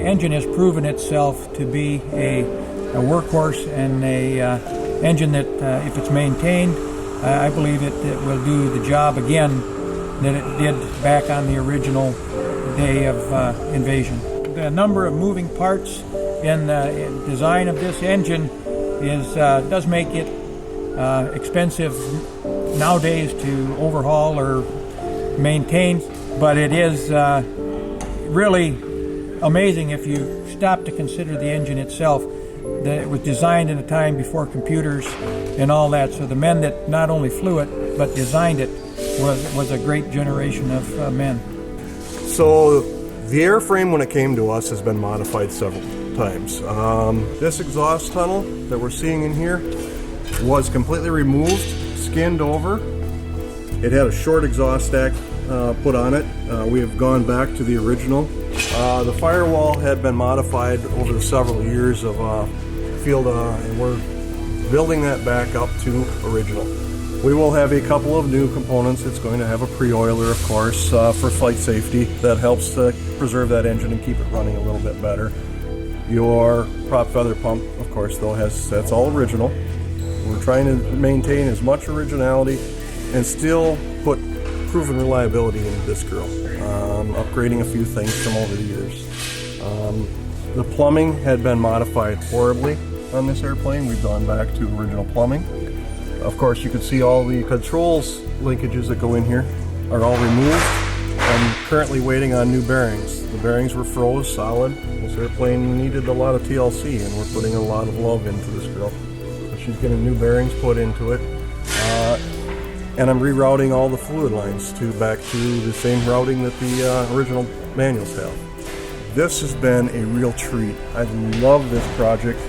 engine has proven itself to be a workhorse and a engine that, if it's maintained, I believe it will do the job again that it did back on the original day of invasion. The number of moving parts in the design of this engine does make it expensive nowadays to overhaul or maintain, but it is really amazing if you stop to consider the engine itself, that it was designed in a time before computers and all that. So the men that not only flew it but designed it was a great generation of men. So the airframe, when it came to us, has been modified several times. This exhaust tunnel that we're seeing in here was completely removed, skinned over. It had a short exhaust stack put on it. We have gone back to the original. The firewall had been modified over the several years of field, and we're building that back up to original. We will have a couple of new components. It's going to have a pre-oiler, of course, for flight safety. That helps to preserve that engine and keep it running a little bit better. Your prop feather pump, of course, though, that's all original. We're trying to maintain as much originality and still put proven reliability into this girl. Upgrading a few things from over the years. The plumbing had been modified horribly on this airplane. We've gone back to original plumbing. Of course, you can see all the controls linkages that go in here are all removed. I'm currently waiting on new bearings. The bearings were froze solid. This airplane needed a lot of TLC, and we're putting a lot of love into this girl. So she's getting new bearings put into it. And I'm rerouting all the fluid lines back to the same routing that the original manuals have. This has been a real treat. I love this project.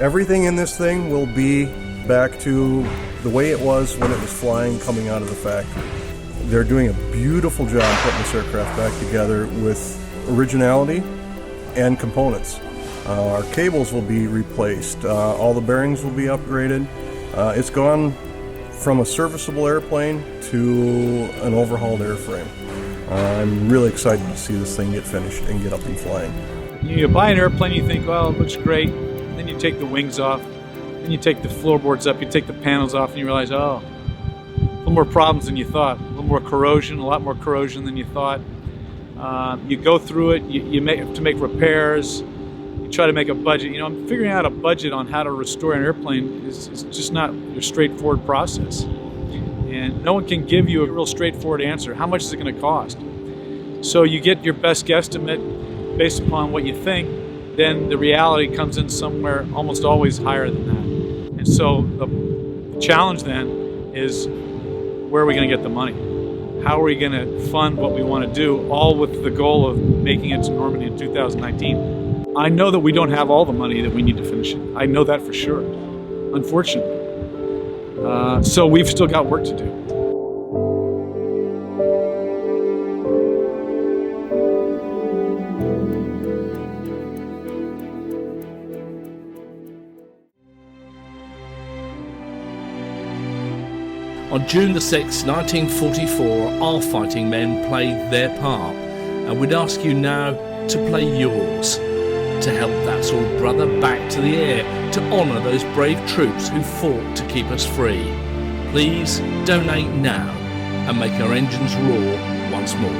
Everything in this thing will be back to the way it was when it was flying coming out of the factory. They're doing a beautiful job putting this aircraft back together with originality and components. Our cables will be replaced. All the bearings will be upgraded. It's gone from a serviceable airplane to an overhauled airframe. I'm really excited to see this thing get finished and get up and flying. You buy an airplane, you think, well, it looks great. Then you take the wings off, then you take the floorboards up, you take the panels off, and you realize, oh, a little more problems than you thought. A little more corrosion, a lot more corrosion than you thought. You go through it, you have to make repairs, you try to make a budget. You know, figuring out a budget on how to restore an airplane is just not a straightforward process. And no one can give you a real straightforward answer. How much is it going to cost? So you get your best guesstimate based upon what you think, then the reality comes in somewhere almost always higher than that. And so the challenge then is, where are we going to get the money? How are we going to fund what we want to do, all with the goal of making it to Normandy in 2019? I know that we don't have all the money that we need to finish it. I know that for sure, unfortunately. So we've still got work to do. On June the 6th, 1944, our fighting men played their part, and we'd ask you now to play yours, to help that soul brother back to the air, to honour those brave troops who fought to keep us free. Please donate now and make our engines roar once more.